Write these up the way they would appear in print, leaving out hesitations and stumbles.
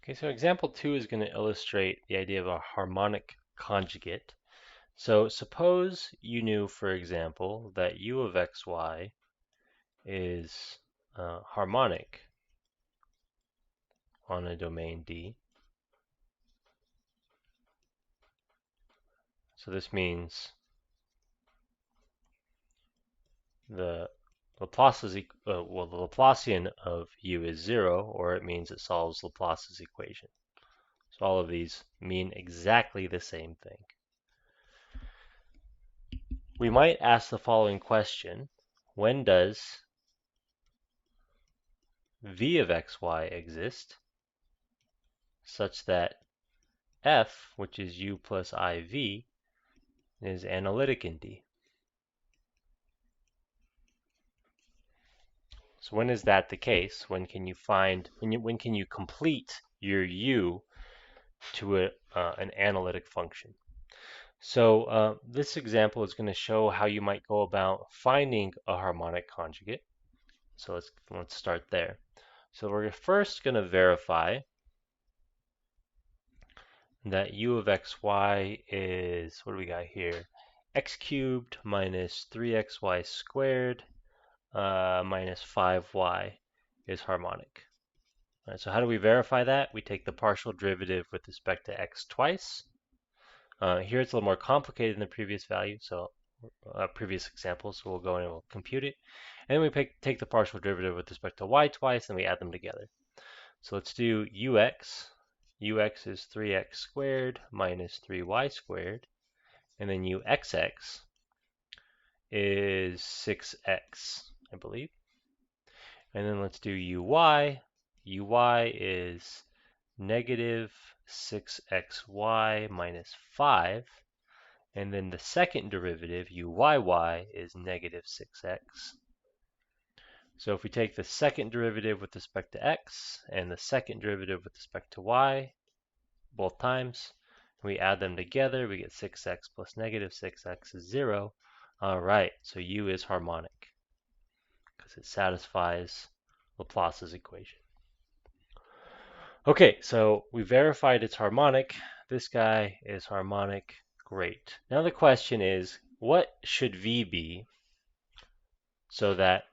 Okay, so example 2 is going to illustrate the idea of a harmonic conjugate. So suppose you knew, for example, that u of xy is harmonic on a domain D. So this means the the Laplacian of u is 0, or it means it solves Laplace's equation. So all of these mean exactly the same thing. We might ask the following question: when does v of xy exist such that f, which is u plus iv, is analytic in D? So when is that the case? When can you complete your u to an analytic function? So this example is going to show how you might go about finding a harmonic conjugate. So let's start there. So we're first going to verify that u of xy is, what do we got here? X cubed minus 3xy squared minus 5y is harmonic. All right, so how do we verify that? We take the partial derivative with respect to x twice. Here it's a little more complicated than the previous value, so previous example, so we'll go in and we'll compute it. And then we take the partial derivative with respect to y twice, and we add them together. So let's do ux. Ux is 3x squared minus 3y squared. And then uxx is 6x, I believe. And then let's do uy. Uy is negative 6xy minus 5. And then the second derivative, uyy, is negative 6x. So if we take the second derivative with respect to x and the second derivative with respect to y, both times, we add them together, we get 6x plus negative 6x is 0. All right, so u is harmonic because it satisfies Laplace's equation. Okay, so we verified it's harmonic. This guy is harmonic. Great. Now the question is, what should v be so that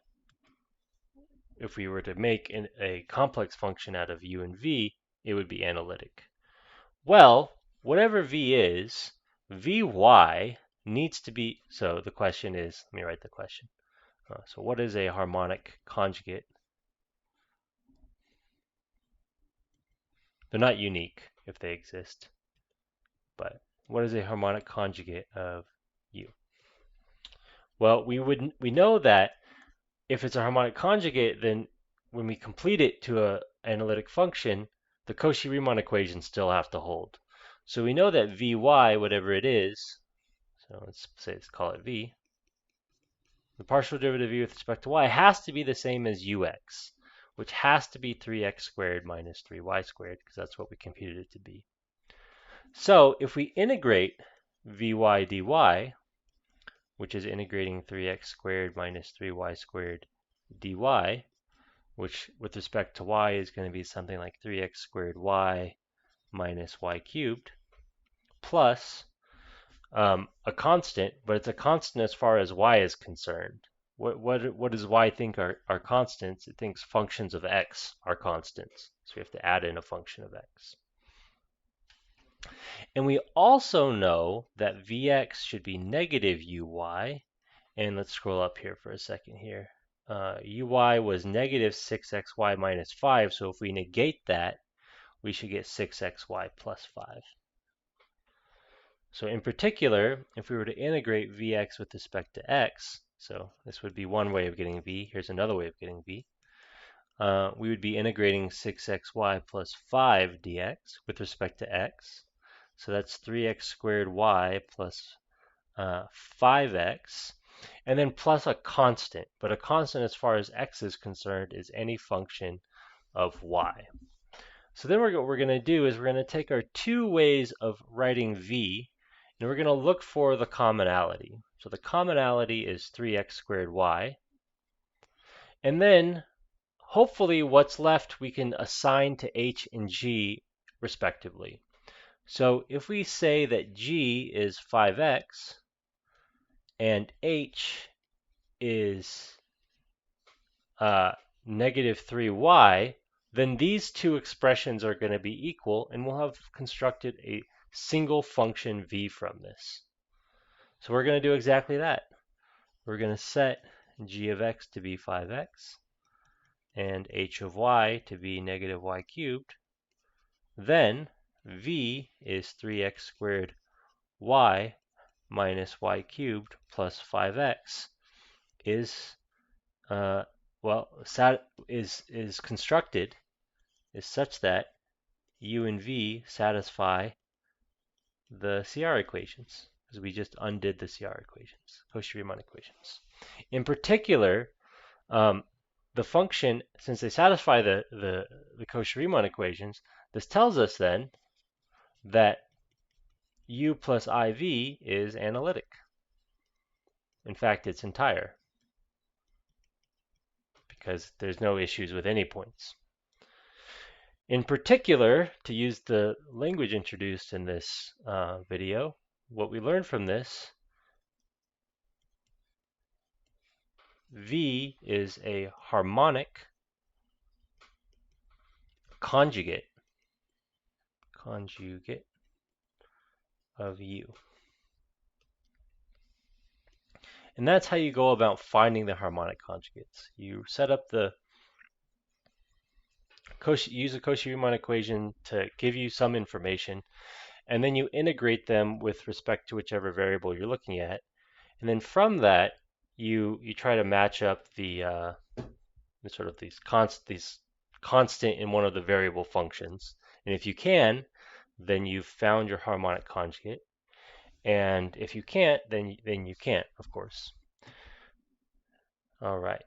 if we were to make a complex function out of u and v, it would be analytic? Well, whatever v is, vy needs to be, so the question is, let me write the question. So what is a harmonic conjugate? They're not unique if they exist, but what is a harmonic conjugate of u? Well, we know that if it's a harmonic conjugate, then when we complete it to an analytic function, the Cauchy-Riemann equations still have to hold. So we know that vy, whatever it is, so let's call it v, the partial derivative of v with respect to y has to be the same as ux, which has to be 3x squared minus 3y squared, because that's what we computed it to be. So if we integrate vy dy, which is integrating 3x squared minus 3y squared dy, which with respect to y is going to be something like 3x squared y minus y cubed, plus a constant, but it's a constant as far as y is concerned. What does y think are constants? It thinks functions of x are constants. So we have to add in a function of x. And we also know that vx should be negative uy. And let's scroll up here for a second here. Uy was negative 6xy minus 5. So if we negate that, we should get 6xy plus 5. So in particular, if we were to integrate vx with respect to x, so this would be one way of getting v. Here's another way of getting v. We would be integrating 6xy plus 5 dx with respect to x. So that's 3x squared y plus 5x, and then plus a constant. But a constant as far as x is concerned is any function of y. So then what we're going to do is we're going to take our two ways of writing v, and we're going to look for the commonality. So the commonality is 3x squared y. And then, hopefully what's left we can assign to h and g respectively. So if we say that g is 5x and h is negative 3y, then these two expressions are going to be equal, and we'll have constructed a single function v from this. So we're going to do exactly that. We're going to set g of x to be 5x and h of y to be negative y cubed. Then v is 3x squared y minus y cubed plus 5x is constructed is such that u and v satisfy the CR equations, because we just undid the CR equations, Cauchy-Riemann equations. In particular, the function, since they satisfy the Cauchy-Riemann equations, this tells us then that u plus iv is analytic. In fact, it's entire, because there's no issues with any points. In particular, to use the language introduced in this video, what we learned from this, V is a harmonic conjugate of U. And that's how you go about finding the harmonic conjugates. You set up use a Cauchy-Riemann equation to give you some information, and then you integrate them with respect to whichever variable you're looking at. And then from that, you try to match up the sort of these constant in one of the variable functions. And if you can, then you've found your harmonic conjugate. And if you can't, then you can't, of course. All right.